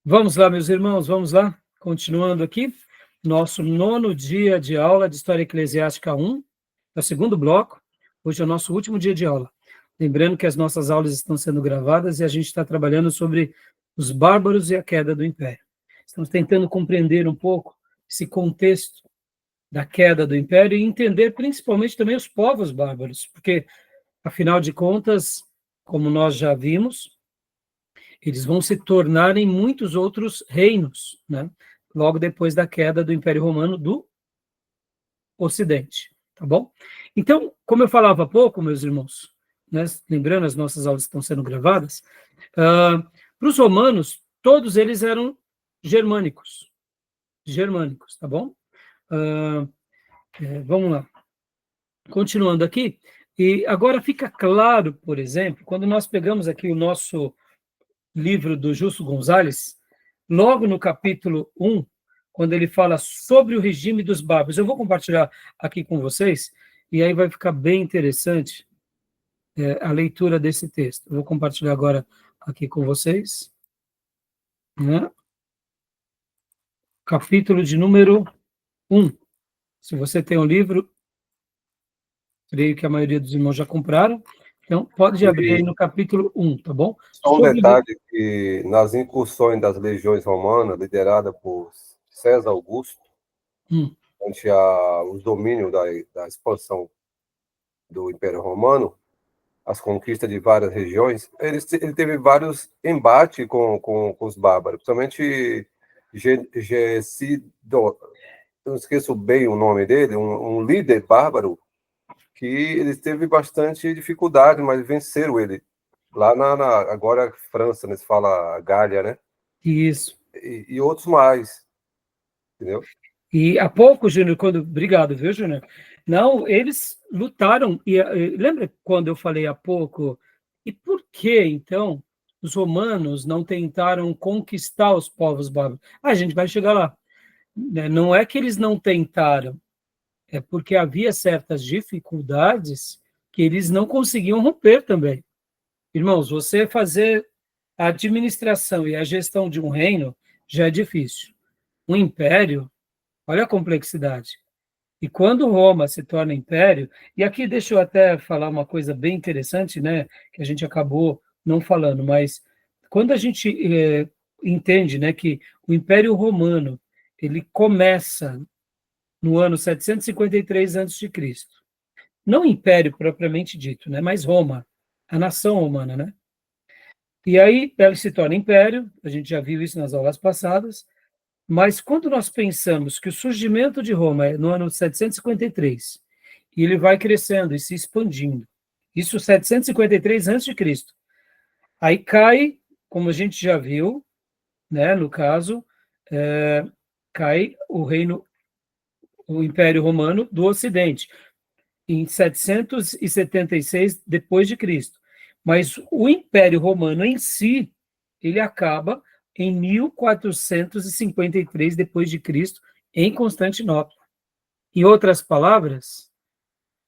Vamos lá, meus irmãos, vamos lá. Continuando aqui, nosso 9º dia de aula de História Eclesiástica 1, é o segundo bloco. Hoje é o nosso último dia de aula. Lembrando que as nossas aulas estão sendo gravadas e a gente está trabalhando sobre os bárbaros e a queda do Império. Estamos tentando compreender um pouco esse contexto da queda do Império e entender principalmente também os povos bárbaros, porque, afinal de contas, como nós já vimos, eles vão se tornar em muitos outros reinos, né? Logo depois da queda do Império Romano do Ocidente, tá bom? Então, como eu falava há pouco, meus irmãos, né, lembrando, as nossas aulas estão sendo gravadas, para os romanos, todos eles eram germânicos, tá bom? Vamos lá. Continuando aqui, e agora fica claro, por exemplo, quando nós pegamos aqui o nosso livro do Justo Gonzalez, logo no capítulo 1, quando ele fala sobre o regime dos bárbaros. Eu vou compartilhar aqui com vocês, e aí vai ficar bem interessante a leitura desse texto. Eu vou compartilhar agora aqui com vocês, né? Capítulo de número 1. Se você tem um livro, creio que a maioria dos irmãos já compraram, então pode abrir aí no capítulo 1, tá bom? Só um detalhe que nas incursões das legiões romanas, liderada por César Augusto, ante os domínios da expansão do Império Romano, as conquistas de várias regiões, ele teve vários embates com os bárbaros, principalmente Gesido, eu não esqueço bem o nome dele, um líder bárbaro, que ele teve bastante dificuldade, mas venceram ele. Lá agora França, né, se fala Gália, né? Isso. E outros mais, entendeu? E há pouco, Júnior, obrigado, viu, Júnior? Não, eles lutaram, lembra quando eu falei há pouco, e por que, então, os romanos não tentaram conquistar os povos bárbaros? A gente vai chegar lá. Não é que eles não tentaram, é porque havia certas dificuldades que eles não conseguiam romper também. Irmãos, você fazer a administração e a gestão de um reino já é difícil. Um império, olha a complexidade. E quando Roma se torna império, e aqui deixa eu até falar uma coisa bem interessante, né, que a gente acabou não falando, mas quando a gente entende, né, que o Império Romano ele começa no ano 753 a.C., não o império propriamente dito, né, mas Roma, a nação romana, né? E aí ela se torna império, a gente já viu isso nas aulas passadas, mas quando nós pensamos que o surgimento de Roma é no ano 753, e ele vai crescendo e se expandindo, isso 753 a.C., aí cai, como a gente já viu, né, no caso, cai o Império Romano do Ocidente, em 776 depois de Cristo. Mas o Império Romano em si, ele acaba em 1453 depois de Cristo, em Constantinopla. Em outras palavras,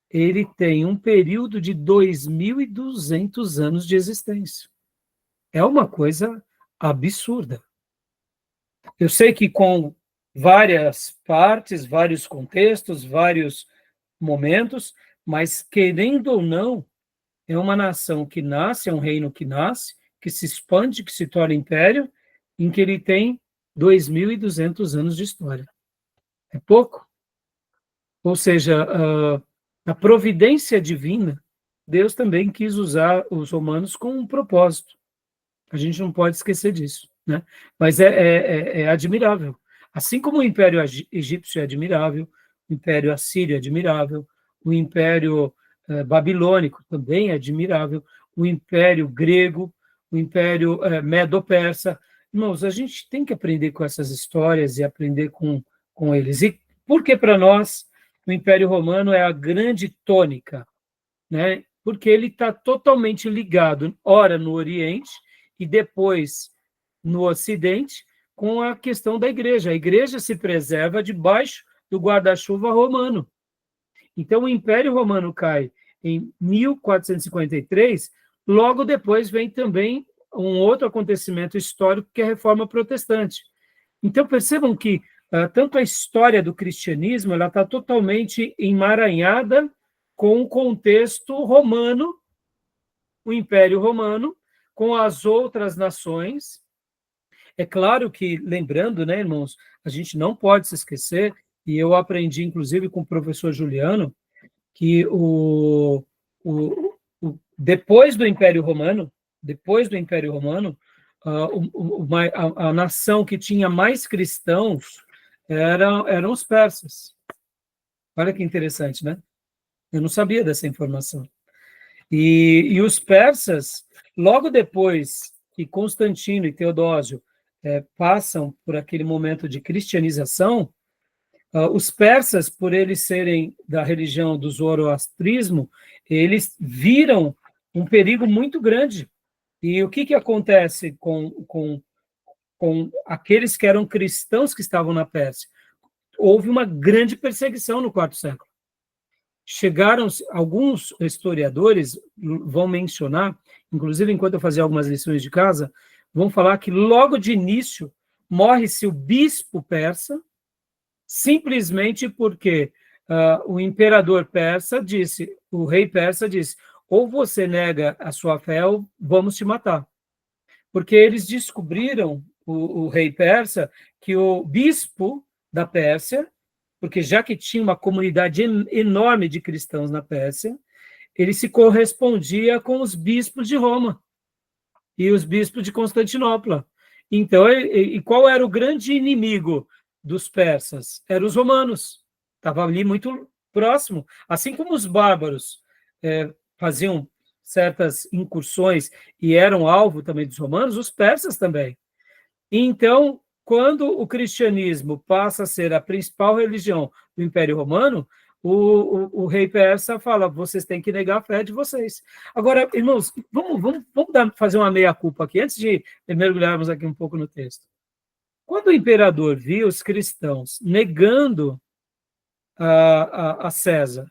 ele tem um período de 2.200 anos de existência. É uma coisa absurda. Eu sei que com várias partes, vários contextos, vários momentos, mas querendo ou não, é uma nação que nasce, é um reino que nasce, que se expande, que se torna império, em que ele tem 2.200 anos de história. É pouco? Ou seja, a providência divina, Deus também quis usar os romanos com um propósito. A gente não pode esquecer disso, né? Mas é admirável. Assim como o Império Egípcio é admirável, o Império Assírio é admirável, o Império Babilônico também é admirável, o Império Grego, o Império Medo-Persa. Irmãos, a gente tem que aprender com essas histórias e aprender com eles. E por que para nós o Império Romano é a grande tônica, né? Porque ele está totalmente ligado, ora no Oriente e depois no Ocidente, com a questão da igreja. A igreja se preserva debaixo do guarda-chuva romano. Então, o Império Romano cai em 1453, logo depois vem também um outro acontecimento histórico, que é a Reforma Protestante. Então, percebam que tanto a história do cristianismo ela está totalmente emaranhada com o contexto romano, o Império Romano, com as outras nações. É claro que, lembrando, né, irmãos, a gente não pode se esquecer, e eu aprendi, inclusive, com o professor Juliano, que depois do Império Romano, a nação que tinha mais cristãos eram os persas. Olha que interessante, né? Eu não sabia dessa informação. E os persas, logo depois que Constantino e Teodósio passam por aquele momento de cristianização, os persas, por eles serem da religião do zoroastrismo, eles viram um perigo muito grande. E o que acontece com aqueles que eram cristãos que estavam na Pérsia? Houve uma grande perseguição no quarto século. Chegaram, alguns historiadores vão mencionar, inclusive enquanto eu fazia algumas lições de casa, vão falar que logo de início morre-se o bispo persa, simplesmente porque o imperador persa disse, o rei persa disse, ou você nega a sua fé ou vamos te matar. Porque eles descobriram, o rei persa, que o bispo da Pérsia, porque já que tinha uma comunidade enorme de cristãos na Pérsia, ele se correspondia com os bispos de Roma e os bispos de Constantinopla. Então, e qual era o grande inimigo dos persas? Eram os romanos. Estava ali muito próximo. Assim como os bárbaros faziam certas incursões e eram alvo também dos romanos, os persas também. Então, quando o cristianismo passa a ser a principal religião do Império Romano, o rei persa fala, vocês têm que negar a fé de vocês. Agora, irmãos, vamos fazer uma meia-culpa aqui, antes de mergulharmos aqui um pouco no texto. Quando o imperador viu os cristãos negando a César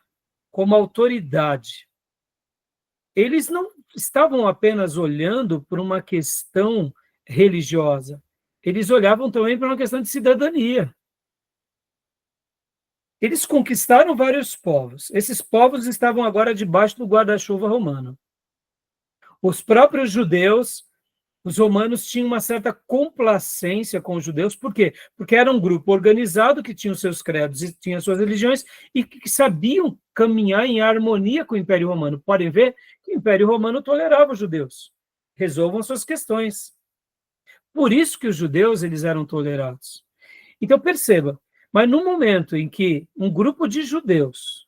como autoridade, eles não estavam apenas olhando por uma questão religiosa, eles olhavam também para uma questão de cidadania. Eles conquistaram vários povos. Esses povos estavam agora debaixo do guarda-chuva romano. Os próprios judeus, os romanos tinham uma certa complacência com os judeus. Por quê? Porque era um grupo organizado que tinha os seus credos e tinha as suas religiões e que sabiam caminhar em harmonia com o Império Romano. Podem ver que o Império Romano tolerava os judeus. Resolvam suas questões. Por isso que os judeus eles eram tolerados. Então, perceba, mas no momento em que um grupo de judeus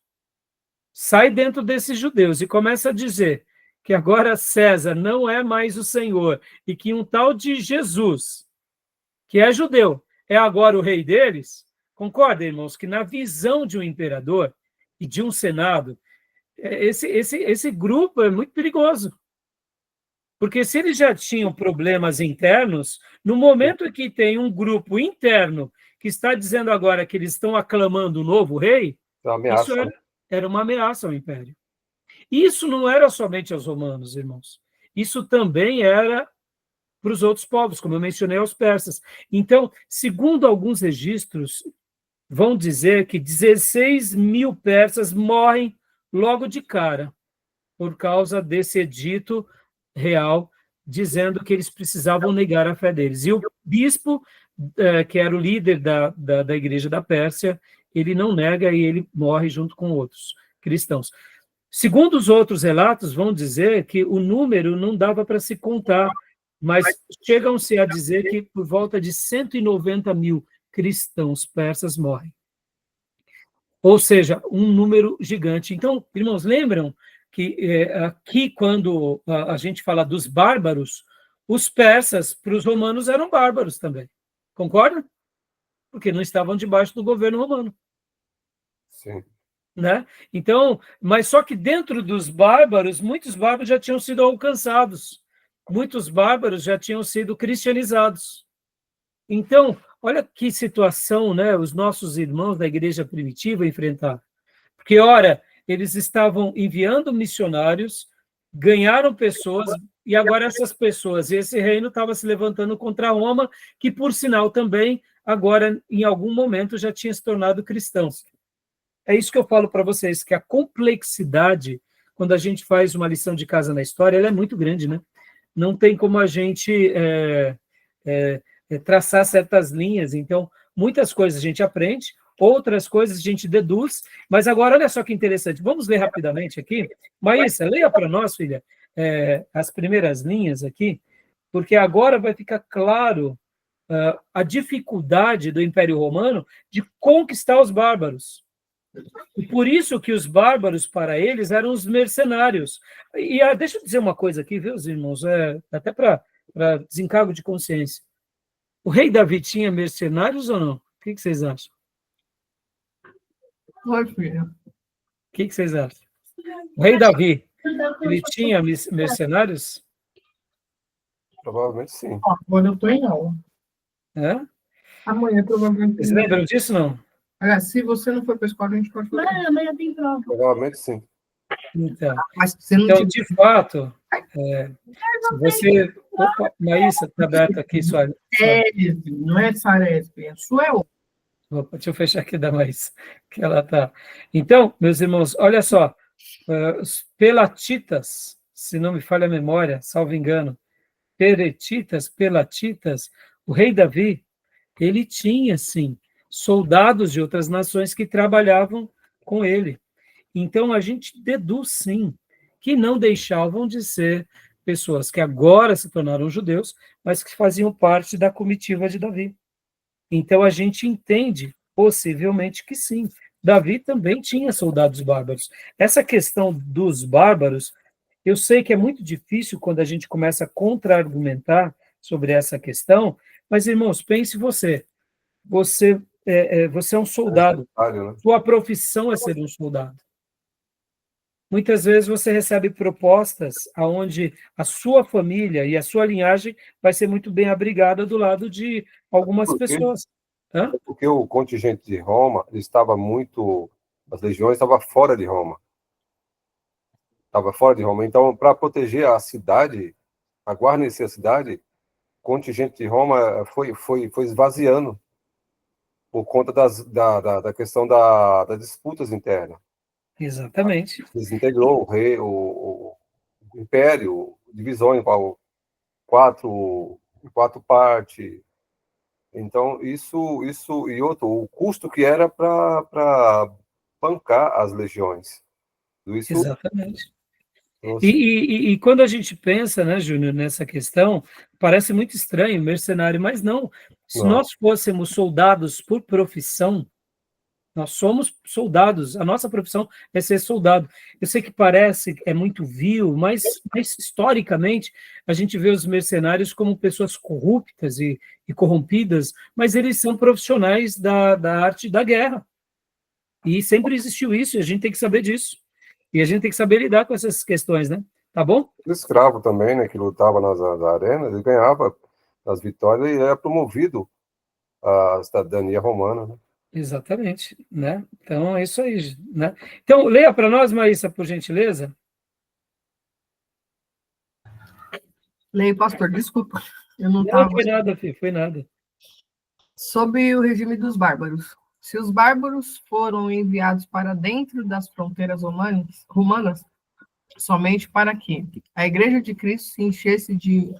sai dentro desses judeus e começa a dizer que agora César não é mais o Senhor e que um tal de Jesus, que é judeu, é agora o rei deles, concorda, irmãos, que na visão de um imperador e de um senado, esse grupo é muito perigoso. Porque se eles já tinham problemas internos, no momento em que tem um grupo interno que está dizendo agora que eles estão aclamando o novo rei, isso era uma ameaça ao império. Isso não era somente aos romanos, irmãos. Isso também era para os outros povos, como eu mencionei, aos persas. Então, segundo alguns registros, vão dizer que 16 mil persas morrem logo de cara por causa desse edito real, dizendo que eles precisavam negar a fé deles. E o bispo, que era o líder da igreja da Pérsia, ele não nega e ele morre junto com outros cristãos. Segundo os outros relatos, vão dizer que o número não dava para se contar, mas chegam-se a dizer que por volta de 190 mil cristãos persas morrem. Ou seja, um número gigante. Então, irmãos, lembram que aqui, quando a gente fala dos bárbaros, os persas, para os romanos, eram bárbaros também. Concorda? Porque não estavam debaixo do governo romano. Sim. Né? Então, mas só que dentro dos bárbaros, muitos bárbaros já tinham sido alcançados. Muitos bárbaros já tinham sido cristianizados. Então, olha que situação, né, os nossos irmãos da igreja primitiva enfrentaram. Porque, ora, eles estavam enviando missionários, ganharam pessoas E agora essas pessoas, esse reino estava se levantando contra Roma, que, por sinal, também, agora, em algum momento, já tinha se tornado cristãos. É isso que eu falo para vocês, que a complexidade, quando a gente faz uma lição de casa na história, ela é muito grande, né? Não tem como a gente traçar certas linhas. Então, muitas coisas a gente aprende, outras coisas a gente deduz, mas agora, olha só que interessante, vamos ler rapidamente aqui. Maísa, leia para nós, filha, as primeiras linhas aqui, porque agora vai ficar claro a dificuldade do Império Romano de conquistar os bárbaros. E por isso que os bárbaros, para eles, eram os mercenários. E deixa eu dizer uma coisa aqui, viu, irmãos? Até para desencargo de consciência. O rei Davi tinha mercenários ou não? O que vocês acham? Oi, filha. O que vocês acham? O rei Davi, ele tinha mercenários? Provavelmente sim. Agora eu estou em aula. É? Amanhã, provavelmente. Vocês lembram disso, não? Aliás, se você não for para a escola, a gente pode fazer. Amanhã tem prova. Provavelmente sim. Então, Mas se não então tiver... de fato, se você... Opa, Maísa, está aberto aqui, sua... Não é Saresp, a sua é outra. Opa, deixa eu fechar aqui da Maísa, que ela está... Então, meus irmãos, olha só, os pelatitas, se não me falha a memória, salvo engano, pelatitas, o rei Davi, ele tinha, sim, soldados de outras nações que trabalhavam com ele. Então, a gente deduz, sim, que não deixavam de ser pessoas que agora se tornaram judeus, mas que faziam parte da comitiva de Davi. Então, a gente entende, possivelmente, que sim, Davi também tinha soldados bárbaros. Essa questão dos bárbaros, eu sei que é muito difícil quando a gente começa a contra-argumentar sobre essa questão, mas, irmãos, pense você é um soldado, sua profissão é ser um soldado. Muitas vezes você recebe propostas onde a sua família e a sua linhagem vai ser muito bem abrigada do lado de algumas pessoas. Hã? Porque o contingente de Roma estava muito... As legiões estavam fora de Roma. Estava fora de Roma. Então, para proteger a cidade, a guarnecer a cidade, o contingente de Roma foi esvaziando por conta da questão das disputas internas. Exatamente. Desintegrou o rei, o império, divisão em quatro partes. Então, isso e outro, o custo que era para bancar as legiões. Isso, exatamente. E quando a gente pensa, né, Júnior, nessa questão, parece muito estranho, mercenário, mas não. Se nós fôssemos soldados por profissão, nós somos soldados, a nossa profissão é ser soldado. Eu sei que parece, é muito vil, mas historicamente a gente vê os mercenários como pessoas corruptas e corrompidas, mas eles são profissionais da arte da guerra. E sempre existiu isso, e a gente tem que saber disso. E a gente tem que saber lidar com essas questões, né? Tá bom? O escravo também, né, que lutava nas arenas, ele ganhava as vitórias e era promovido à cidadania romana, né? Exatamente, né? Então, é isso aí, né? Então, leia para nós, Maísa, por gentileza. Leio, pastor, desculpa. Eu não estava... Não foi nada, filho, foi nada. Sobre o regime dos bárbaros. Se os bárbaros foram enviados para dentro das fronteiras romanas, somente para que a Igreja de Cristo se enchesse de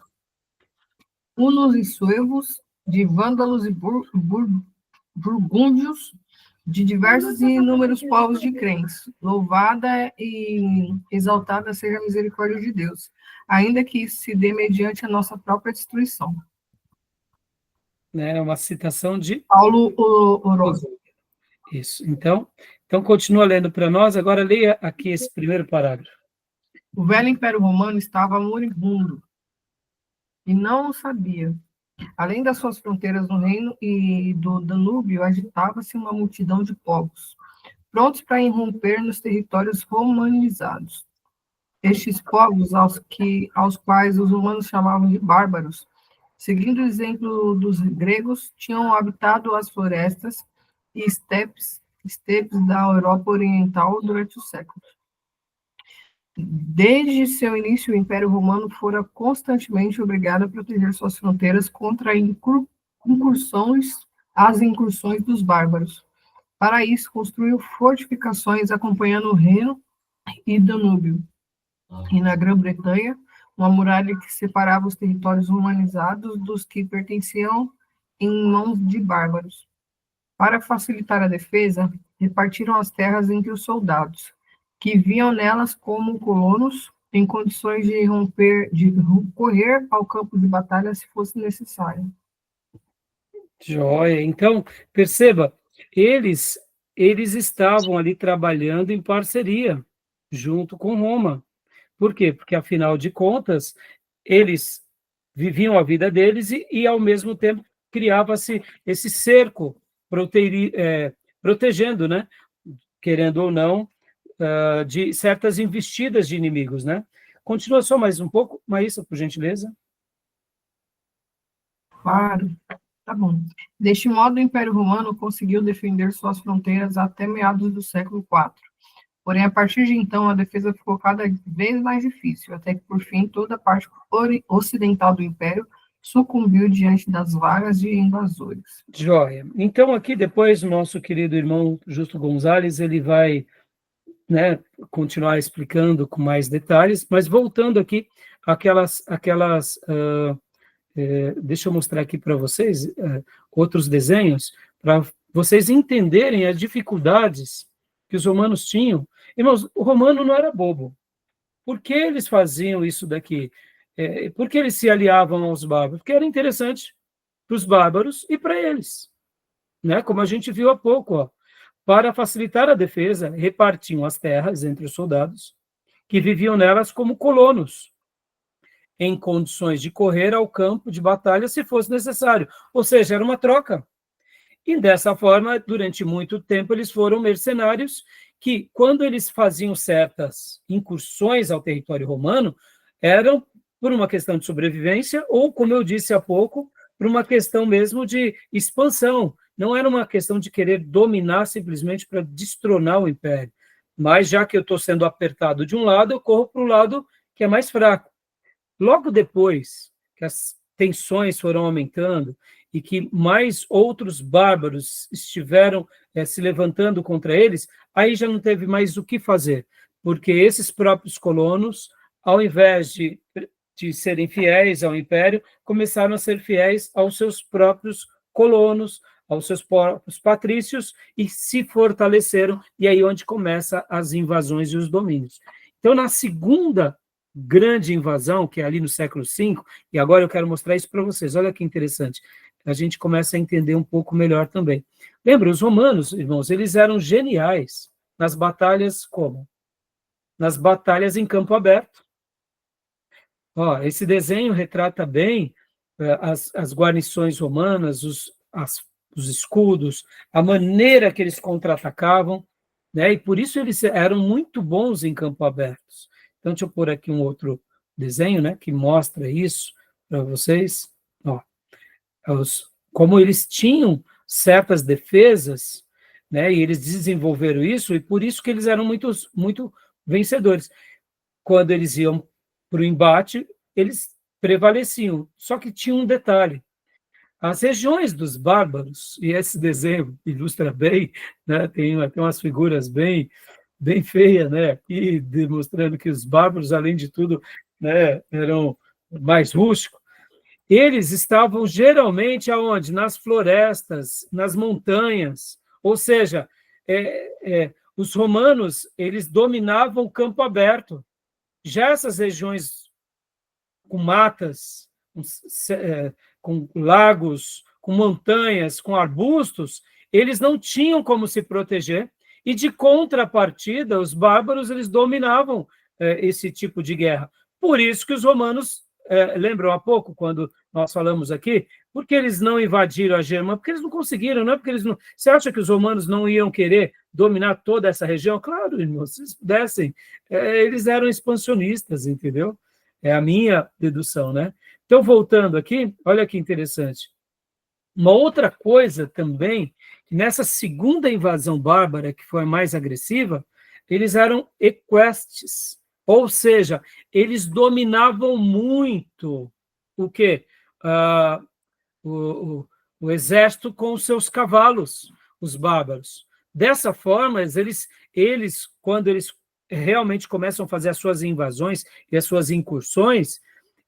hunos e suevos, de vândalos e burgúndios, de diversos e inúmeros povos de crentes. Louvada e exaltada seja a misericórdia de Deus, ainda que isso se dê mediante a nossa própria destruição. É uma citação de Paulo Oroso. Isso. Então continua lendo para nós. Agora leia aqui esse primeiro parágrafo. O velho Império Romano estava moribundo e não o sabia. Além das suas fronteiras no reino e do Danúbio, agitava-se uma multidão de povos, prontos para irromper nos territórios romanizados. Estes povos, aos quais os romanos chamavam de bárbaros, seguindo o exemplo dos gregos, tinham habitado as florestas e estepes da Europa Oriental durante os séculos. Desde seu início, o Império Romano fora constantemente obrigado a proteger suas fronteiras contra as incursões dos bárbaros. Para isso, construiu fortificações acompanhando o Reno e Danúbio. E na Grã-Bretanha, uma muralha que separava os territórios romanizados dos que pertenciam em mãos de bárbaros. Para facilitar a defesa, repartiram as terras entre os soldados, que viam nelas como colonos em condições de correr ao campo de batalha se fosse necessário. Joia. Então, perceba, eles estavam ali trabalhando em parceria, junto com Roma. Por quê? Porque, afinal de contas, eles viviam a vida deles e ao mesmo tempo, criava-se esse cerco protegendo, né? Querendo ou não, de certas investidas de inimigos, né? Continua só mais um pouco, Maísa, por gentileza. Claro, tá bom. Deste modo, o Império Romano conseguiu defender suas fronteiras até meados do século IV. Porém, a partir de então, a defesa ficou cada vez mais difícil, até que, por fim, toda a parte ocidental do Império sucumbiu diante das vagas de invasores. Joia. Então, aqui, depois, o nosso querido irmão Justo Gonzalez, ele vai, né, continuar explicando com mais detalhes, mas voltando aqui, deixa eu mostrar aqui para vocês outros desenhos, para vocês entenderem as dificuldades que os romanos tinham. Irmãos, o romano não era bobo. Por que eles faziam isso daqui? Por que eles se aliavam aos bárbaros? Porque era interessante para os bárbaros e para eles, né? Como a gente viu há pouco, ó. Para facilitar a defesa, repartiam as terras entre os soldados, que viviam nelas como colonos, em condições de correr ao campo de batalha se fosse necessário. Ou seja, era uma troca. E dessa forma, durante muito tempo, eles foram mercenários que, quando eles faziam certas incursões ao território romano, eram por uma questão de sobrevivência ou, como eu disse há pouco, por uma questão mesmo de expansão. Não era uma questão de querer dominar simplesmente para destronar o império. Mas, já que eu estou sendo apertado de um lado, eu corro para o lado que é mais fraco. Logo depois que as tensões foram aumentando e que mais outros bárbaros estiveram se levantando contra eles, aí já não teve mais o que fazer, porque esses próprios colonos, ao invés de serem fiéis ao império, começaram a ser fiéis aos seus próprios colonos, aos seus próprios patrícios, e se fortaleceram, e aí onde começam as invasões e os domínios. Então, na segunda grande invasão, que é ali no século V, e agora eu quero mostrar isso para vocês, olha que interessante, a gente começa a entender um pouco melhor também. Lembra, os romanos, irmãos, eles eram geniais nas batalhas como? Nas batalhas em campo aberto. Ó, esse desenho retrata bem as guarnições romanas, os escudos, a maneira que eles contra-atacavam, né? E por isso eles eram muito bons em campo abertos. Então, deixa eu pôr aqui um outro desenho, né, que mostra isso para vocês. Ó, como eles tinham certas defesas, né, e eles desenvolveram isso, e por isso que eles eram muito vencedores. Quando eles iam para o embate, eles prevaleciam. Só que tinha um detalhe. As regiões dos bárbaros, e esse desenho ilustra bem, né, tem umas figuras bem feias, né, e demonstrando que os bárbaros, além de tudo, né, eram mais rústicos. Eles estavam geralmente aonde? Nas florestas, nas montanhas, ou seja, os romanos, eles dominavam o campo aberto. Já essas regiões com matas, com lagos, com montanhas, com arbustos, eles não tinham como se proteger, e de contrapartida, os bárbaros, eles dominavam esse tipo de guerra. Por isso que os romanos, lembram há pouco, quando nós falamos aqui, porque eles não invadiram a Germânia? Porque eles não conseguiram, não é porque eles não... Você acha que os romanos não iam querer dominar toda essa região? Claro, irmão, se eles pudessem, eles eram expansionistas, entendeu? É a minha dedução, né? Então, voltando aqui, olha que interessante. Uma outra coisa também, que nessa segunda invasão bárbara, que foi a mais agressiva, eles eram equestes. Ou seja, eles dominavam muito o quê? O exército com os seus cavalos, os bárbaros. Dessa forma, eles, quando eles realmente começam a fazer as suas invasões e as suas incursões,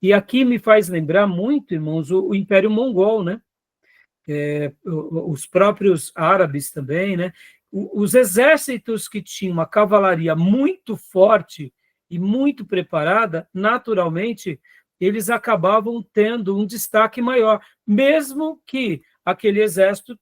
e aqui me faz lembrar muito, irmãos, o Império Mongol, né? Os próprios árabes também, né? Os exércitos que tinham uma cavalaria muito forte e muito preparada, naturalmente, eles acabavam tendo um destaque maior, mesmo que aquele exército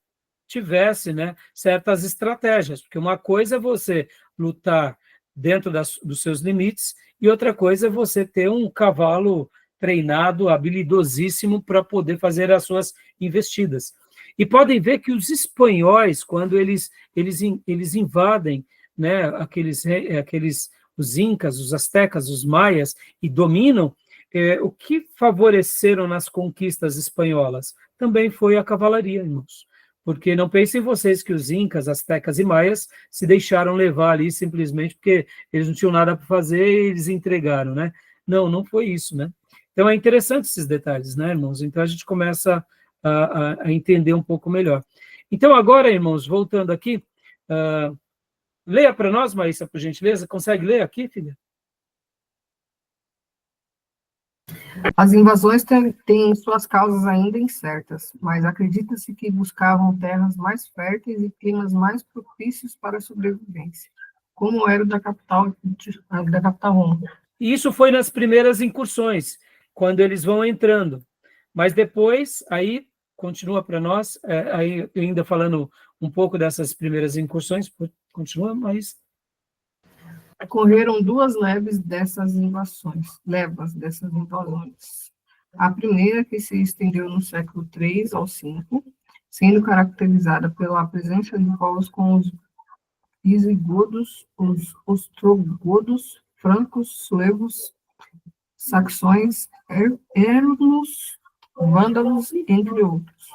tivesse, né, certas estratégias, porque uma coisa é você lutar dentro dos seus limites e outra coisa é você ter um cavalo treinado, habilidosíssimo para poder fazer as suas investidas. E podem ver que os espanhóis, quando eles invadem, né, os incas, os astecas, os maias, e dominam, o que favoreceram nas conquistas espanholas também foi a cavalaria, irmãos. Porque não pensem vocês que os incas, astecas e maias se deixaram levar ali simplesmente porque eles não tinham nada para fazer e eles entregaram, né? Não, não foi isso, né? Então é interessante esses detalhes, né, irmãos? Então a gente começa a entender um pouco melhor. Então agora, irmãos, voltando aqui, leia para nós, Maísa, por gentileza. Consegue ler aqui, filha? As invasões têm suas causas ainda incertas, mas acredita-se que buscavam terras mais férteis e climas mais propícios para a sobrevivência, como era o da capital Roma. E isso foi nas primeiras incursões, quando eles vão entrando. Mas depois, aí, continua para nós, aí ainda falando um pouco dessas primeiras incursões, continua, mas... Ocorreram duas levas dessas invasões. A primeira, que se estendeu no século III ao V, sendo caracterizada pela presença de povos como os visigodos, os ostrogodos, francos, suevos, saxões, érmulos, vândalos, entre outros.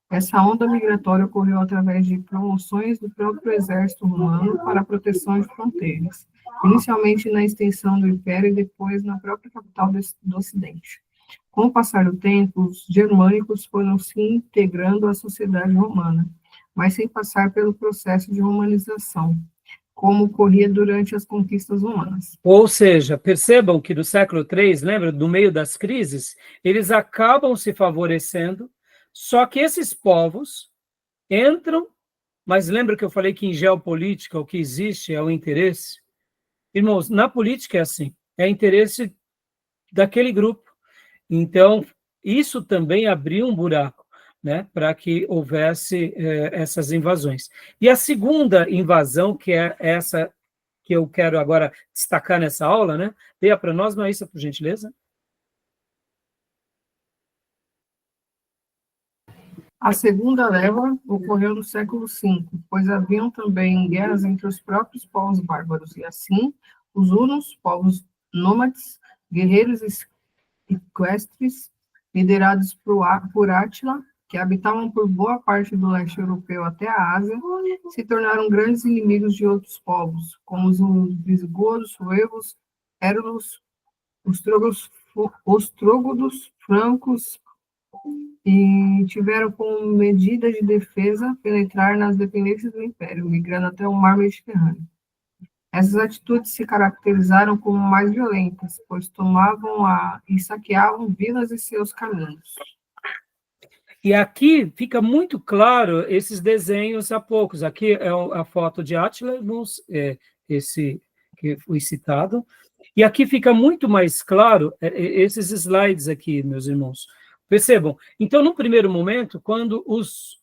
Essa onda migratória ocorreu através de promoções do próprio exército romano para a proteção de fronteiras, inicialmente na extensão do Império e depois na própria capital do Ocidente. Com o passar do tempo, os germânicos foram se integrando à sociedade romana, mas sem passar pelo processo de romanização, como ocorria durante as conquistas romanas. Ou seja, percebam que no século III, lembra, no meio das crises, eles acabam se favorecendo, só que esses povos entram, mas lembra que eu falei que em geopolítica o que existe é o interesse? Irmãos, na política é assim, é interesse daquele grupo. Então, isso também abriu um buraco, né, para que houvesse essas invasões. E a segunda invasão, que é essa que eu quero agora destacar nessa aula, né? Leia para nós, Maísa, por gentileza. A segunda leva ocorreu no século V, pois haviam também guerras entre os próprios povos bárbaros, e assim, os hunos, povos nômades, guerreiros equestres, liderados por Átila, que habitavam por boa parte do leste europeu até a Ásia, se tornaram grandes inimigos de outros povos, como os visigodos, suevos, érulos, ostrógodos, francos, e tiveram como medida de defesa penetrar nas dependências do Império, migrando até o mar Mediterrâneo. Essas atitudes se caracterizaram como mais violentas, pois tomavam e saqueavam vilas e seus caminhos. E aqui fica muito claro esses desenhos há poucos. Aqui é a foto de Átila, esse que foi citado. E aqui fica muito mais claro esses slides aqui, meus irmãos. Percebam? Então, no primeiro momento, quando os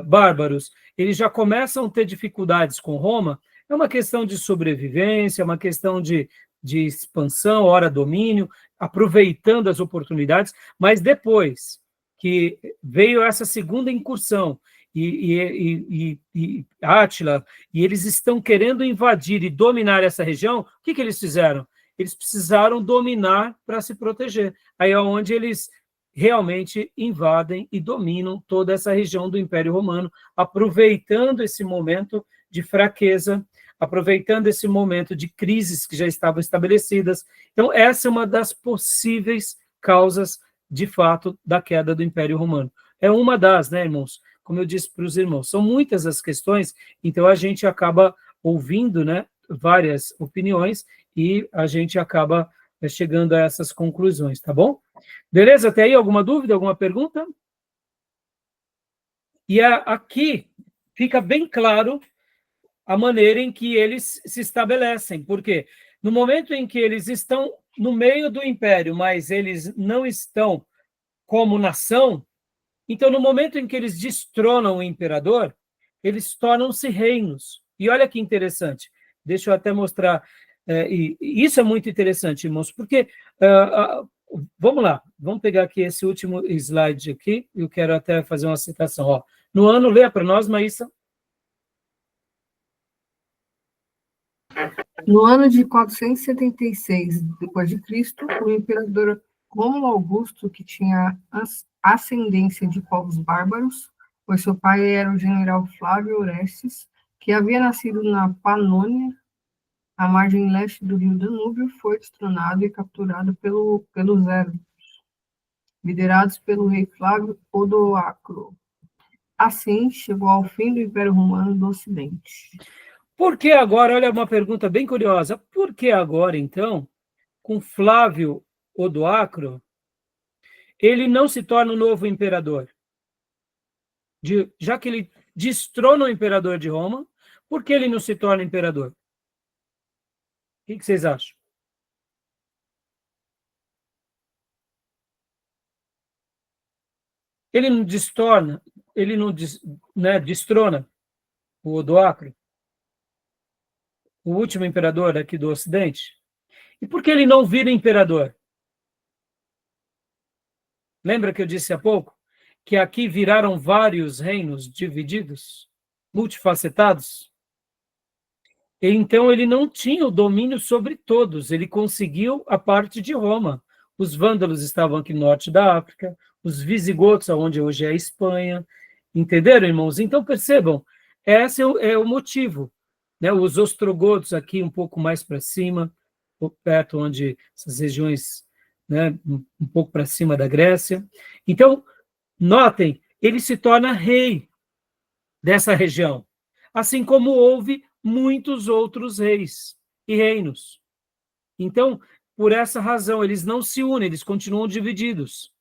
bárbaros eles já começam a ter dificuldades com Roma, é uma questão de sobrevivência, é uma questão de expansão, ora domínio, aproveitando as oportunidades, mas depois que veio essa segunda incursão, e Átila, e eles estão querendo invadir e dominar essa região, o que eles fizeram? Eles precisaram dominar para se proteger. Aí é onde eles realmente invadem e dominam toda essa região do Império Romano, aproveitando esse momento de fraqueza, aproveitando esse momento de crises que já estavam estabelecidas. Então, essa é uma das possíveis causas, de fato, da queda do Império Romano. É uma das, né, irmãos? Como eu disse para os irmãos, são muitas as questões, então a gente acaba ouvindo, né, várias opiniões e a gente acaba chegando a essas conclusões, tá bom? Beleza? Até aí, alguma dúvida, alguma pergunta? E aqui fica bem claro a maneira em que eles se estabelecem, porque no momento em que eles estão no meio do império, mas eles não estão como nação, então no momento em que eles destronam o imperador, eles tornam-se reinos. E olha que interessante, deixa eu até mostrar, e isso é muito interessante, irmãos, porque, vamos lá, vamos pegar aqui esse último slide aqui, eu quero até fazer uma citação, ó. No ano, leia para nós, Maísa. No ano de 476 d.C., o imperador Rômulo Augusto, que tinha ascendência de povos bárbaros, pois seu pai era o general Flávio Orestes, que havia nascido na Panônia, à margem leste do rio Danúbio, foi destronado e capturado pelos érubos, liderados pelo rei Flávio Odoacro. Assim, chegou ao fim do Império Romano do Ocidente. Por que agora, olha uma pergunta bem curiosa, por que agora, então, com Flávio Odoacro, ele não se torna o novo imperador? Já que ele destrona o imperador de Roma, por que ele não se torna imperador? O que vocês acham? Ele não destrona, destrona o Odoacro, o último imperador aqui do Ocidente? E por que ele não vira imperador? Lembra que eu disse há pouco que aqui viraram vários reinos divididos, multifacetados? E então ele não tinha o domínio sobre todos, ele conseguiu a parte de Roma. Os vândalos estavam aqui no norte da África, os visigodos, onde hoje é a Espanha. Entenderam, irmãos? Então percebam, esse é o motivo. Né? Os ostrogodos aqui um pouco mais para cima, perto onde essas regiões, né, um pouco para cima da Grécia. Então, notem, ele se torna rei dessa região, assim como houve muitos outros reis e reinos. Então, por essa razão, eles não se unem, eles continuam divididos.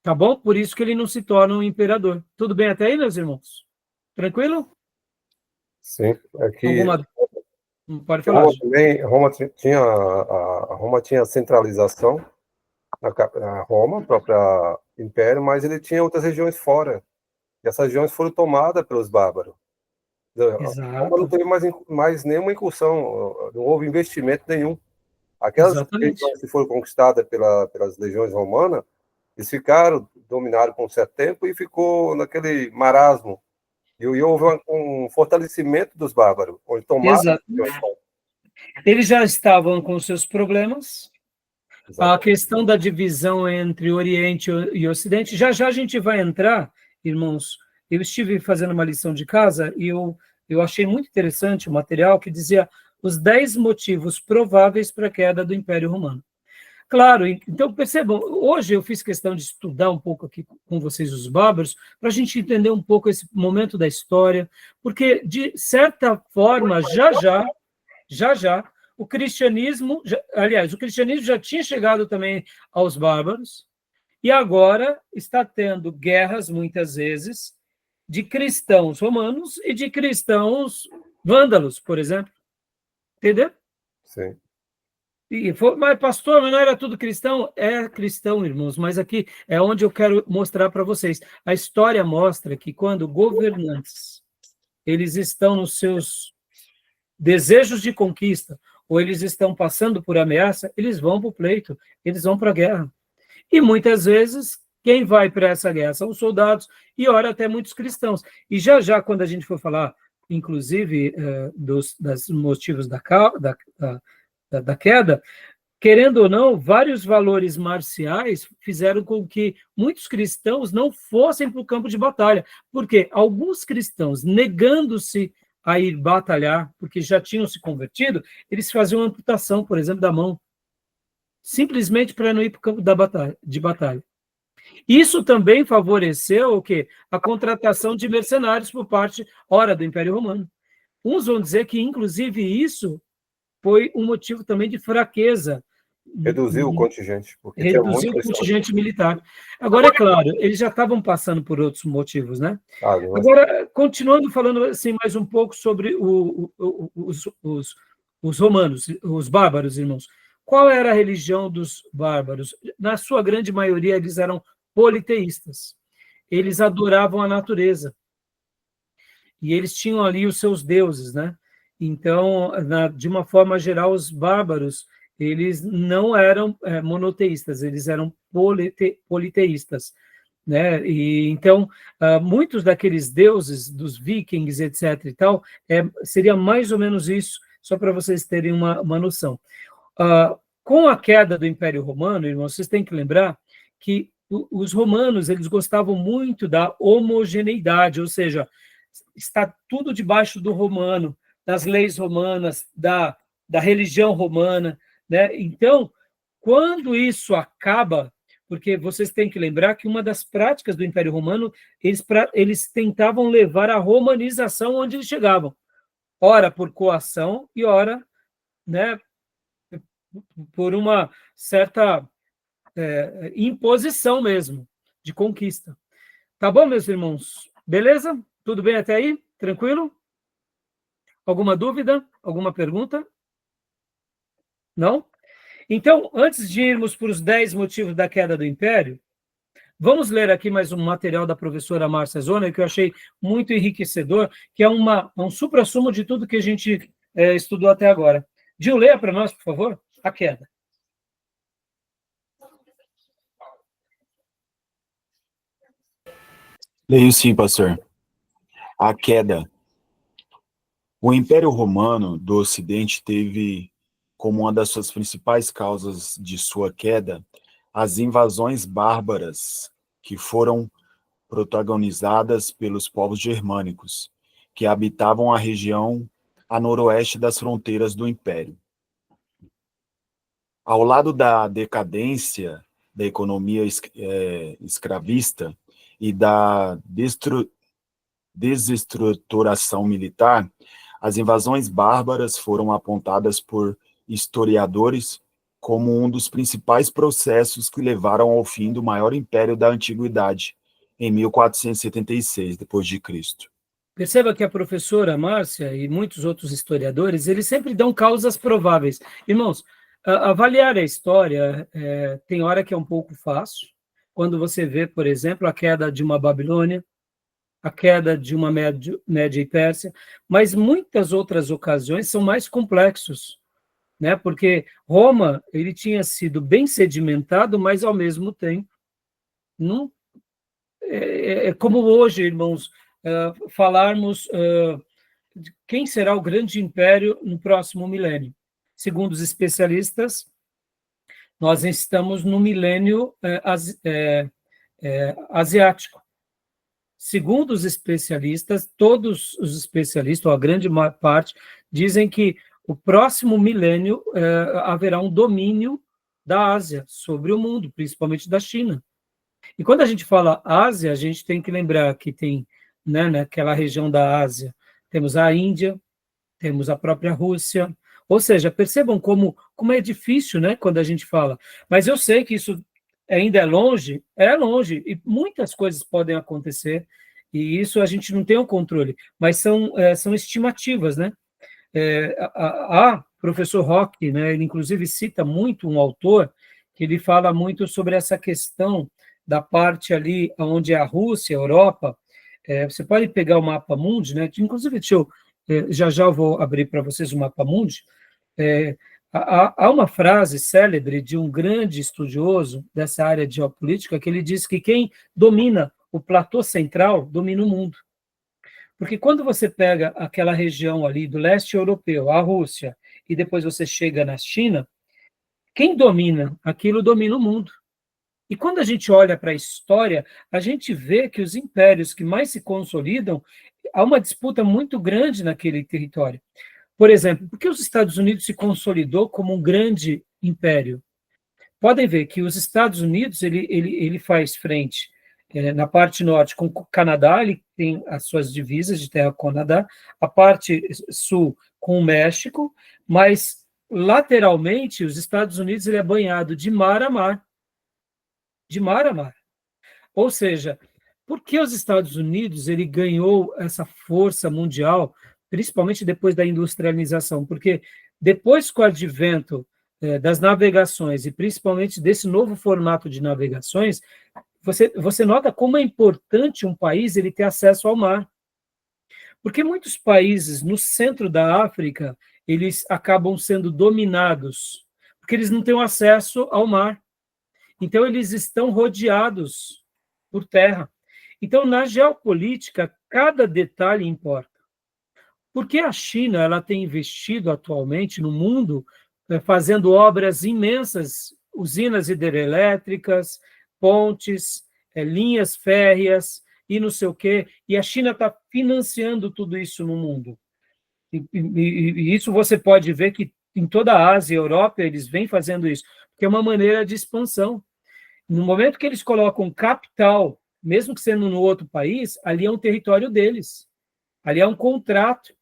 Tá bom? Por isso que ele não se torna um imperador. Tudo bem até aí, meus irmãos? Tranquilo? Sim. Aqui, Pode falar. Roma tinha centralização na Roma, própria império, mas ele tinha outras regiões fora. E essas regiões foram tomadas pelos bárbaros. Roma não teve mais nenhuma incursão, não houve investimento nenhum. Aquelas regiões que foram conquistadas pelas legiões romanas, eles ficaram dominados por um certo tempo e ficou naquele marasmo. E houve um fortalecimento dos bárbaros, onde tomaram. Eles já estavam com seus problemas. Exatamente. A questão da divisão entre Oriente e Ocidente, já a gente vai entrar, irmãos. Eu estive fazendo uma lição de casa e eu achei muito interessante o material que dizia os 10 motivos prováveis para a queda do Império Romano. Claro, então percebam, hoje eu fiz questão de estudar um pouco aqui com vocês os bárbaros, para a gente entender um pouco esse momento da história, porque, de certa forma, já, o cristianismo já tinha chegado também aos bárbaros, e agora está tendo guerras, muitas vezes, de cristãos romanos e de cristãos vândalos, por exemplo. Entendeu? Sim. Mas, pastor, mas não era tudo cristão? É cristão, irmãos, mas aqui é onde eu quero mostrar para vocês. A história mostra que quando governantes eles estão nos seus desejos de conquista, ou eles estão passando por ameaça, eles vão para o pleito, eles vão para a guerra. E muitas vezes, quem vai para essa guerra são os soldados, e ora até muitos cristãos. E já, quando a gente for falar, inclusive, dos motivos da queda, querendo ou não, vários valores marciais fizeram com que muitos cristãos não fossem para o campo de batalha, porque alguns cristãos, negando-se a ir batalhar, porque já tinham se convertido, eles faziam amputação, por exemplo, da mão, simplesmente para não ir para o campo de batalha. Isso também favoreceu o quê? A contratação de mercenários por parte, ora, do Império Romano. Uns vão dizer que, inclusive, isso foi um motivo também de fraqueza. Reduziu o contingente. Reduziu o contingente militar. Agora, é claro, eles já estavam passando por outros motivos, né? Agora, continuando falando assim mais um pouco sobre os romanos, os bárbaros, irmãos. Qual era a religião dos bárbaros? Na sua grande maioria, eles eram politeístas. Eles adoravam a natureza. E eles tinham ali os seus deuses, né? Então, de uma forma geral, os bárbaros, eles não eram monoteístas, eles eram politeístas, né? E então, muitos daqueles deuses dos vikings, etc. e tal, seria mais ou menos isso, só para vocês terem uma noção. Com a queda do Império Romano, irmãos, vocês têm que lembrar que os romanos, eles gostavam muito da homogeneidade, ou seja, está tudo debaixo do romano, das leis romanas, da religião romana, né? Então, quando isso acaba, porque vocês têm que lembrar que uma das práticas do Império Romano, eles tentavam levar a romanização onde eles chegavam, ora por coação e ora, né, por uma certa imposição mesmo, de conquista. Tá bom, meus irmãos? Beleza? Tudo bem até aí? Tranquilo? Alguma dúvida? Alguma pergunta? Não? Então, antes de irmos para os 10 motivos da queda do Império, vamos ler aqui mais um material da professora Márcia Zona, que eu achei muito enriquecedor, que é um suprassumo de tudo que a gente estudou até agora. Gil, leia para nós, por favor, a queda. Leio sim, pastor. A queda. O Império Romano do Ocidente teve como uma das suas principais causas de sua queda as invasões bárbaras que foram protagonizadas pelos povos germânicos, que habitavam a região a noroeste das fronteiras do Império. Ao lado da decadência da economia escravista e da desestruturação militar, as invasões bárbaras foram apontadas por historiadores como um dos principais processos que levaram ao fim do maior império da antiguidade, em 1476 d.C. Perceba que a professora Márcia e muitos outros historiadores, eles sempre dão causas prováveis. Irmãos, avaliar a história tem hora que é um pouco fácil, quando você vê, por exemplo, a queda de uma Babilônia, a queda de uma Média e Pérsia, mas muitas outras ocasiões são mais complexos, né? Porque Roma, ele tinha sido bem sedimentado, mas ao mesmo tempo, não, como hoje, irmãos, falarmos de quem será o grande império no próximo milênio. Segundo os especialistas, nós estamos no milênio asiático. Segundo os especialistas, todos os especialistas, ou a grande parte, dizem que o próximo milênio haverá um domínio da Ásia sobre o mundo, principalmente da China. E quando a gente fala Ásia, a gente tem que lembrar que tem, né, naquela região da Ásia, temos a Índia, temos a própria Rússia, ou seja, percebam como é difícil, né, quando a gente fala. Mas eu sei que isso ainda é longe, e muitas coisas podem acontecer, e isso a gente não tem o controle, mas são estimativas, né? Professor Roque, né, ele inclusive cita muito um autor, que ele fala muito sobre essa questão da parte ali onde é a Rússia, a Europa. Você pode pegar o mapa mundi, né? Inclusive, já eu vou abrir para vocês o mapa mundi. Há uma frase célebre de um grande estudioso dessa área de geopolítica, que ele diz que quem domina o platô central domina o mundo. Porque quando você pega aquela região ali do leste europeu, a Rússia, e depois você chega na China, quem domina aquilo domina o mundo. E quando a gente olha para a história, a gente vê que os impérios que mais se consolidam há uma disputa muito grande naquele território. Por exemplo, por que os Estados Unidos se consolidou como um grande império? Podem ver que os Estados Unidos ele faz frente na parte norte com o Canadá, ele tem as suas divisas de terra com o Canadá, a parte sul com o México, mas lateralmente os Estados Unidos ele é banhado de mar a mar. De mar a mar. Ou seja, por que os Estados Unidos ele ganhou essa força mundial, principalmente depois da industrialização? Porque depois com o advento das navegações, e principalmente desse novo formato de navegações, você nota como é importante um país ele ter acesso ao mar. Porque muitos países no centro da África, eles acabam sendo dominados, porque eles não têm acesso ao mar. Então, eles estão rodeados por terra. Então, na geopolítica, cada detalhe importa. Porque a China ela tem investido atualmente no mundo fazendo obras imensas, usinas hidrelétricas, pontes, linhas férreas e não sei o quê, e a China está financiando tudo isso no mundo. E isso você pode ver que em toda a Ásia e Europa eles vêm fazendo isso, porque é uma maneira de expansão. No momento que eles colocam capital, mesmo que sendo no outro país, ali é um território deles. Ali é um contrato,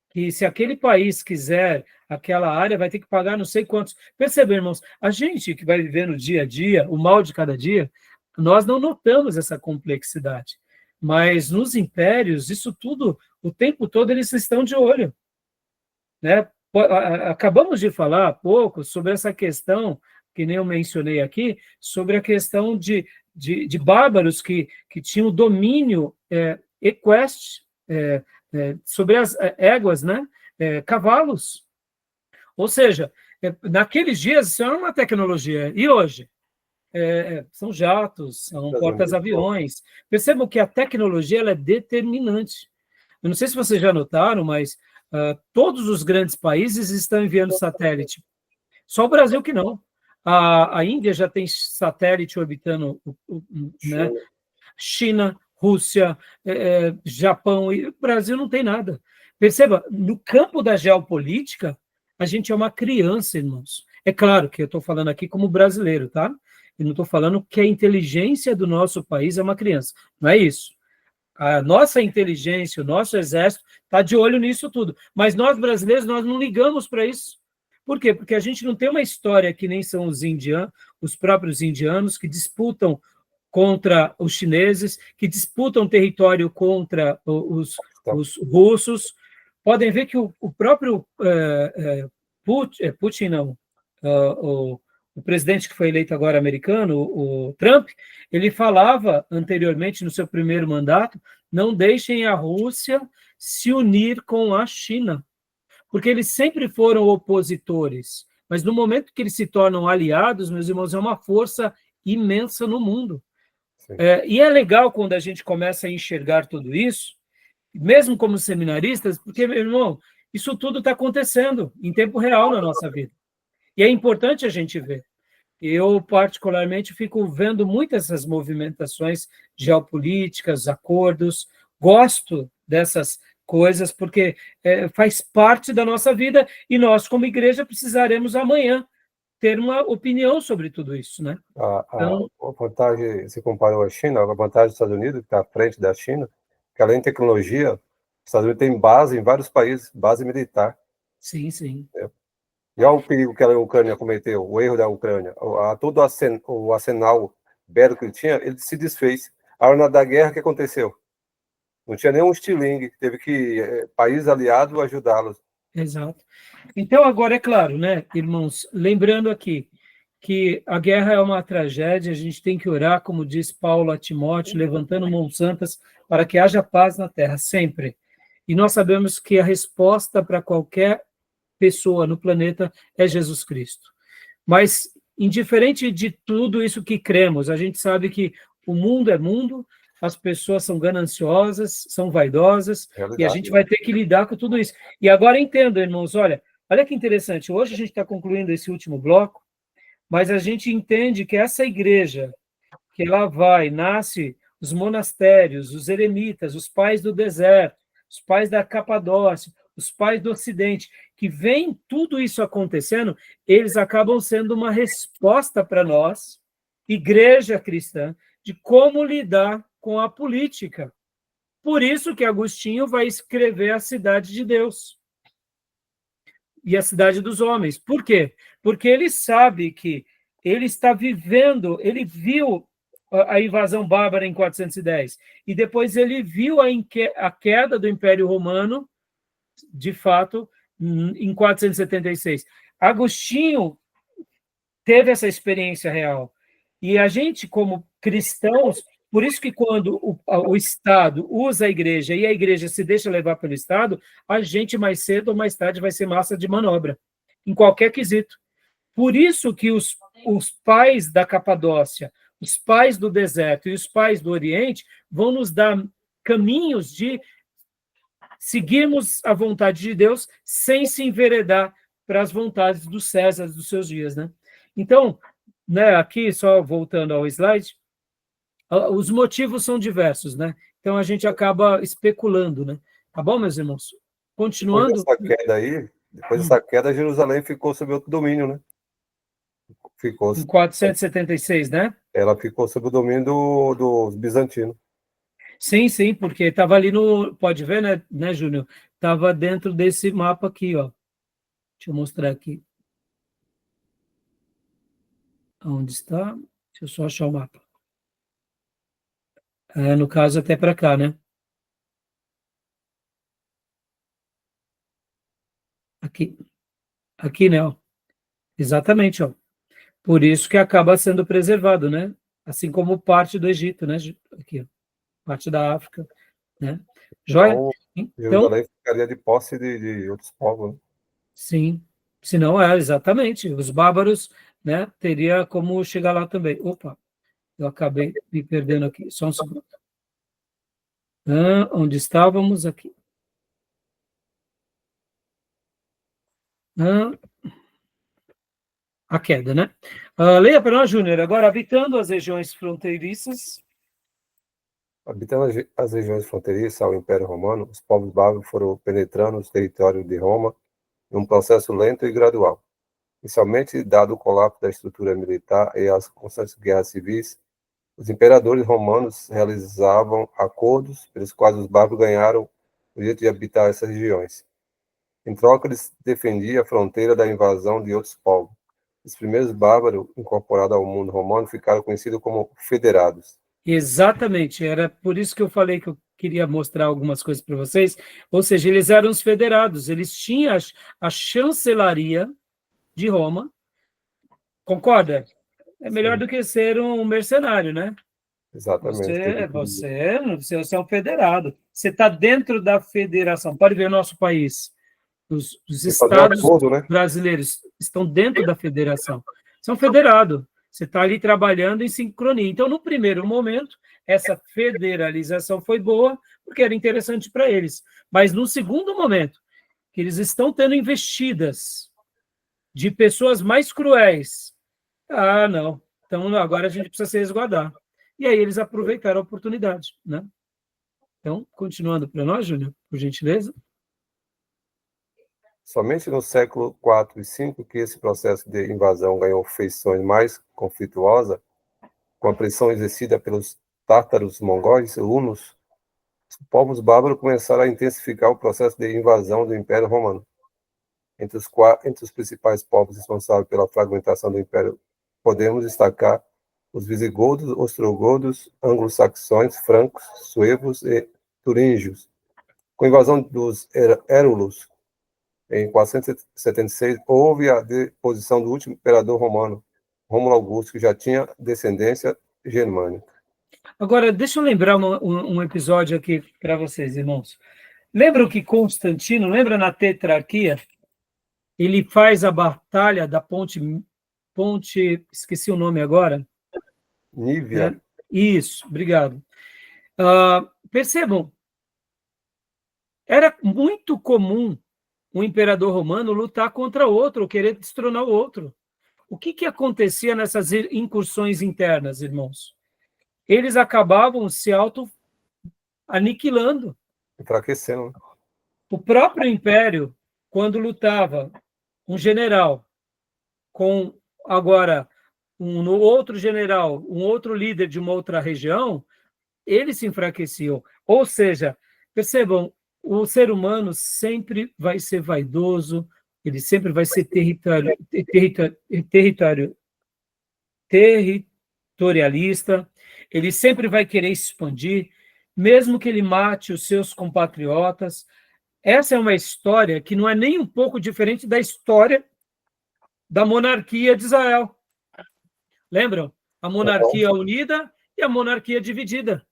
que se aquele país quiser aquela área, vai ter que pagar não sei quantos. Percebem, irmãos? A gente que vai viver no dia a dia, o mal de cada dia, nós não notamos essa complexidade. Mas nos impérios, isso tudo, o tempo todo, eles estão de olho. Né? Acabamos de falar há pouco sobre essa questão, que nem eu mencionei aqui, sobre a questão de bárbaros que tinham domínio equestre sobre as éguas, né? Cavalos. Ou seja, naqueles dias isso era uma tecnologia. E hoje? São jatos, são portas-aviões. Percebam que a tecnologia ela é determinante. Eu não sei se vocês já notaram, mas todos os grandes países estão enviando satélite. Só o Brasil que não. A Índia já tem satélite orbitando, né? China, Rússia, Japão, e o Brasil não tem nada. Perceba, no campo da geopolítica, a gente é uma criança, irmãos. É claro que eu estou falando aqui como brasileiro, tá? Eu não estou falando que a inteligência do nosso país é uma criança. Não é isso. A nossa inteligência, o nosso exército está de olho nisso tudo. Mas nós, brasileiros, nós não ligamos para isso. Por quê? Porque a gente não tem uma história que nem são os indianos, os próprios indianos, que disputam contra os chineses, que disputam território contra os russos. Podem ver que o próprio Putin, não, o presidente que foi eleito agora americano, o Trump, ele falava anteriormente, no seu primeiro mandato, não deixem a Rússia se unir com a China, porque eles sempre foram opositores, mas no momento que eles se tornam aliados, meus irmãos, é uma força imensa no mundo. E é legal quando a gente começa a enxergar tudo isso, mesmo como seminaristas, porque, meu irmão, isso tudo está acontecendo em tempo real na nossa vida. E é importante a gente ver. Eu, particularmente, fico vendo muitas essas movimentações geopolíticas, acordos, gosto dessas coisas, porque faz parte da nossa vida e nós, como igreja, precisaremos amanhã ter uma opinião sobre tudo isso, né? A vantagem, você comparou a China, a vantagem dos Estados Unidos, que está à frente da China, que além de tecnologia, os Estados Unidos tem base em vários países, base militar. Sim, sim. E olha o perigo que a Ucrânia cometeu, o erro da Ucrânia. Todo o arsenal bélico que ele tinha, ele se desfez. A hora da guerra, o que aconteceu? Não tinha nenhum estilingue, teve que país aliado ajudá-los. Exato. Então, agora, é claro, né, irmãos, lembrando aqui que a guerra é uma tragédia, a gente tem que orar, como diz Paulo a Timóteo, levantando mãos santas para que haja paz na terra, sempre. E nós sabemos que a resposta para qualquer pessoa no planeta é Jesus Cristo. Mas, indiferente de tudo isso que cremos, a gente sabe que o mundo é mundo, as pessoas são gananciosas, são vaidosas, e a gente vai ter que lidar com tudo isso. E agora entenda, irmãos, olha que interessante, hoje a gente está concluindo esse último bloco, mas a gente entende que essa igreja, que ela nasce os monastérios, os eremitas, os pais do deserto, os pais da Capadócia, os pais do Ocidente, que veem tudo isso acontecendo, eles acabam sendo uma resposta para nós, igreja cristã, de como lidar com a política. Por isso que Agostinho vai escrever a Cidade de Deus e a Cidade dos Homens. Por quê? Porque ele sabe que ele está vivendo, ele viu a invasão bárbara em 410, e depois ele viu a queda do Império Romano, de fato, em 476. Agostinho teve essa experiência real. E a gente, como cristãos, por isso que quando o Estado usa a igreja e a igreja se deixa levar pelo Estado, a gente mais cedo ou mais tarde vai ser massa de manobra, em qualquer quesito. Por isso que os pais da Capadócia, os pais do deserto e os pais do Oriente vão nos dar caminhos de seguirmos a vontade de Deus sem se enveredar para as vontades dos Césares dos seus dias, né? Então, né, aqui, só voltando ao slide, os motivos são diversos, né? Então, a gente acaba especulando, né? Tá bom, meus irmãos? Continuando... Depois dessa queda, Jerusalém ficou sob outro domínio, né? Em 476, né? Ela ficou sob o domínio dos bizantinos. Sim, sim, porque estava ali no... Pode ver, né, Júnior? Estava dentro desse mapa aqui, ó. Deixa eu mostrar aqui. Onde está? Deixa eu só achar o mapa. No caso, até para cá, né? Aqui, né? Ó. Exatamente, ó. Por isso que acaba sendo preservado, né? Assim como parte do Egito, né? Aqui, ó. Parte da África, né? Joia? Então, Jerusalém ficaria de posse de outros povos, né? Sim. Se não, exatamente. Os bárbaros, né? Teria como chegar lá também. Opa, eu acabei me perdendo aqui. Só um segundo. Onde estávamos? Aqui. A queda, né? Leia para nós, Júnior. Agora, habitando as regiões fronteiriças. Habitando as regiões fronteiriças ao Império Romano, os povos bárbaros foram penetrando os territórios de Roma em um processo lento e gradual. Inicialmente, dado o colapso da estrutura militar e as constantes guerras civis, os imperadores romanos realizavam acordos pelos quais os bárbaros ganharam o direito de habitar essas regiões. Em troca, eles defendiam a fronteira da invasão de outros povos. Os primeiros bárbaros incorporados ao mundo romano ficaram conhecidos como federados. Exatamente, era por isso que eu falei que eu queria mostrar algumas coisas para vocês. Ou seja, eles eram os federados, eles tinham a chancelaria de Roma. Concorda? É melhor Sim. do que ser um mercenário, né? Exatamente. Você é um federado. Você está dentro da federação. Pode ver o nosso país. Os estados acordo, né? brasileiros estão dentro da federação. São federados. Você está ali trabalhando em sincronia. Então, no primeiro momento, essa federalização foi boa, porque era interessante para eles. Mas, no segundo momento, que eles estão tendo investidas de pessoas mais cruéis, não. Então, agora a gente precisa se resguardar. E aí eles aproveitaram a oportunidade, né? Então, continuando para nós, Júnior, por gentileza. Somente no século IV e V que esse processo de invasão ganhou feições mais conflituosas, com a pressão exercida pelos tártaros mongóis e hunos, os povos bárbaros começaram a intensificar o processo de invasão do Império Romano. Entre os principais povos responsáveis pela fragmentação do Império, podemos destacar os visigodos, ostrogodos, anglo-saxões, francos, suevos e turíngios. Com a invasão dos érulos, em 476, houve a deposição do último imperador romano, Rômulo Augusto, que já tinha descendência germânica. Agora, deixa eu lembrar um episódio aqui para vocês, irmãos. Lembram que Constantino, lembra na tetrarquia? Ele faz a batalha da ponte, esqueci o nome agora. Nívia. Isso, obrigado. Percebam, era muito comum um imperador romano lutar contra outro, ou querer destronar o outro. O que acontecia nessas incursões internas, irmãos? eles acabavam se auto-aniquilando. Enfraquecendo. O próprio império, quando lutava um general com agora um outro general, um outro líder de uma outra região, eles se enfraqueciam. Ou seja, percebam, o ser humano sempre vai ser vaidoso, ele sempre vai ser territorialista, ele sempre vai querer se expandir, mesmo que ele mate os seus compatriotas. Essa é uma história que não é nem um pouco diferente da história da monarquia de Israel. Lembram? A monarquia unida e a monarquia dividida.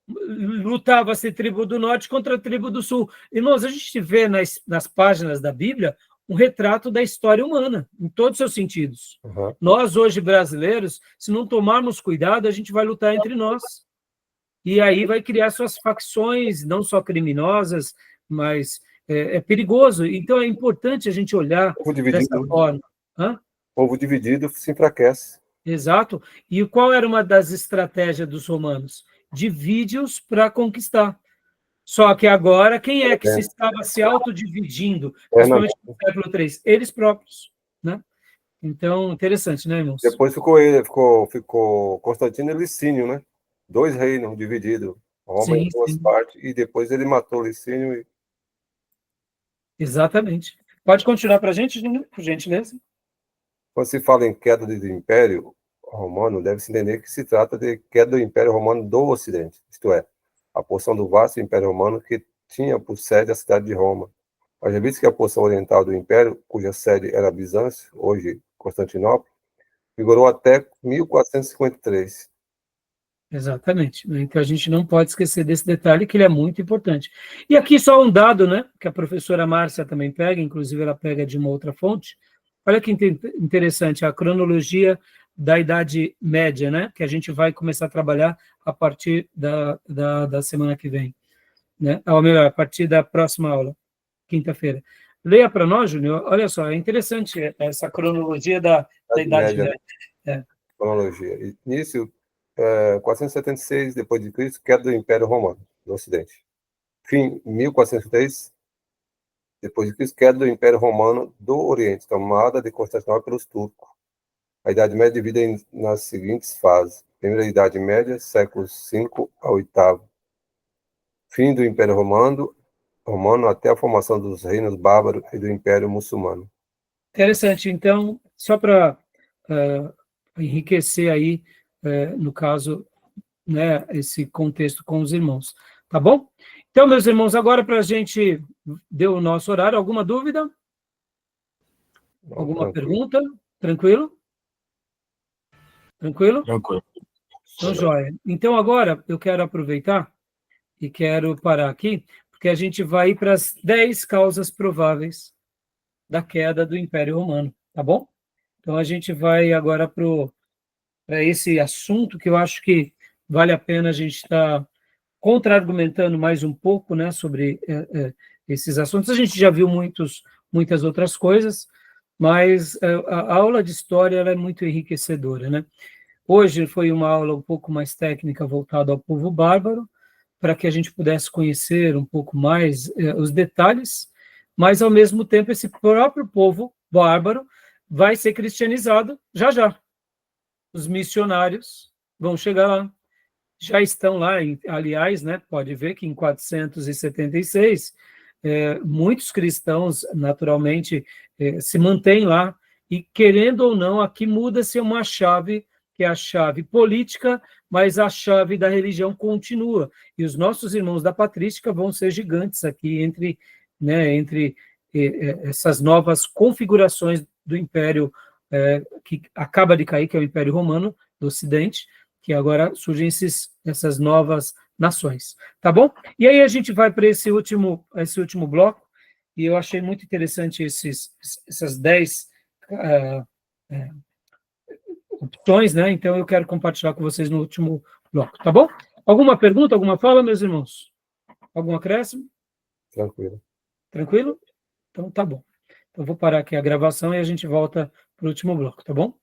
Lutava-se a tribo do norte contra a tribo do sul. Irmãos, a gente vê nas páginas da Bíblia um retrato da história humana, em todos os seus sentidos. Uhum. Nós, hoje, brasileiros, se não tomarmos cuidado, a gente vai lutar entre nós. E aí vai criar suas facções, não só criminosas, mas é perigoso. Então, é importante a gente olhar dessa forma. O povo dividido se enfraquece. Exato. E qual era uma das estratégias dos romanos? Divide-os para conquistar. Só que agora, quem é que se estava se autodividindo, principalmente no século III? Eles próprios, né? Então, interessante, né, irmãos? Depois ficou Constantino e Licínio, né? 2 reinos divididos. Roma em 2 partes, e depois ele matou Licínio. Exatamente. Pode continuar para a gente, por gentileza? Quando se fala em queda do Império Romano, deve-se entender que se trata de queda do Império Romano do Ocidente, isto é, a porção do vasto Império Romano que tinha por sede a cidade de Roma. Mas visto que a porção oriental do Império, cuja sede era Bizâncio, hoje Constantinopla, vigorou até 1453. Exatamente. Então, a gente não pode esquecer desse detalhe, que ele é muito importante. E aqui só um dado, né, que a professora Márcia também pega, inclusive ela pega de uma outra fonte. Olha que interessante, a cronologia da Idade Média, né, que a gente vai começar a trabalhar a partir da semana que vem, né, ou melhor, a partir da próxima aula, quinta-feira. Leia para nós, Júnior, olha só, é interessante essa cronologia da Idade Média. Cronologia. Início, 476 depois de Cristo, queda do Império Romano no Ocidente. Fim, 1403 depois de Cristo, queda do Império Romano do Oriente, tomada de Constantinopla pelos turcos. A Idade Média divide nas seguintes fases. Primeira Idade Média, séculos V a VIII. Fim do Império Romano até a formação dos reinos bárbaros e do Império Muçulmano. Interessante. Então, só para enriquecer aí, no caso, né, esse contexto com os irmãos. Tá bom? Então, meus irmãos, agora para a gente deu o nosso horário. Alguma dúvida? Alguma pergunta? Tranquilo? Tranquilo? Tranquilo. Então, joia. Então, agora eu quero aproveitar e quero parar aqui, porque a gente vai ir para as 10 causas prováveis da queda do Império Romano, tá bom? Então, a gente vai agora para esse assunto que eu acho que vale a pena a gente estar contra-argumentando mais um pouco, né, sobre esses assuntos. A gente já viu muitas outras coisas, mas a aula de história ela é muito enriquecedora, né? Hoje foi uma aula um pouco mais técnica voltada ao povo bárbaro, para que a gente pudesse conhecer um pouco mais os detalhes, mas, ao mesmo tempo, esse próprio povo bárbaro vai ser cristianizado já já. Os missionários vão chegar lá. Já estão lá, aliás, né, pode ver que em 476, muitos cristãos, naturalmente, se mantêm lá, e, querendo ou não, aqui muda-se uma chave, que é a chave política, mas a chave da religião continua. E os nossos irmãos da patrística vão ser gigantes aqui entre essas novas configurações do império que acaba de cair, que é o Império Romano do Ocidente, que agora surgem essas novas nações. Tá bom? E aí a gente vai para esse último bloco, e eu achei muito interessante essas 10 opções, né? Então eu quero compartilhar com vocês no último bloco, tá bom? Alguma pergunta, alguma fala, meus irmãos? Algum acréscimo? Tranquilo. Tranquilo? Então tá bom. Então vou parar aqui a gravação e a gente volta para o último bloco, tá bom?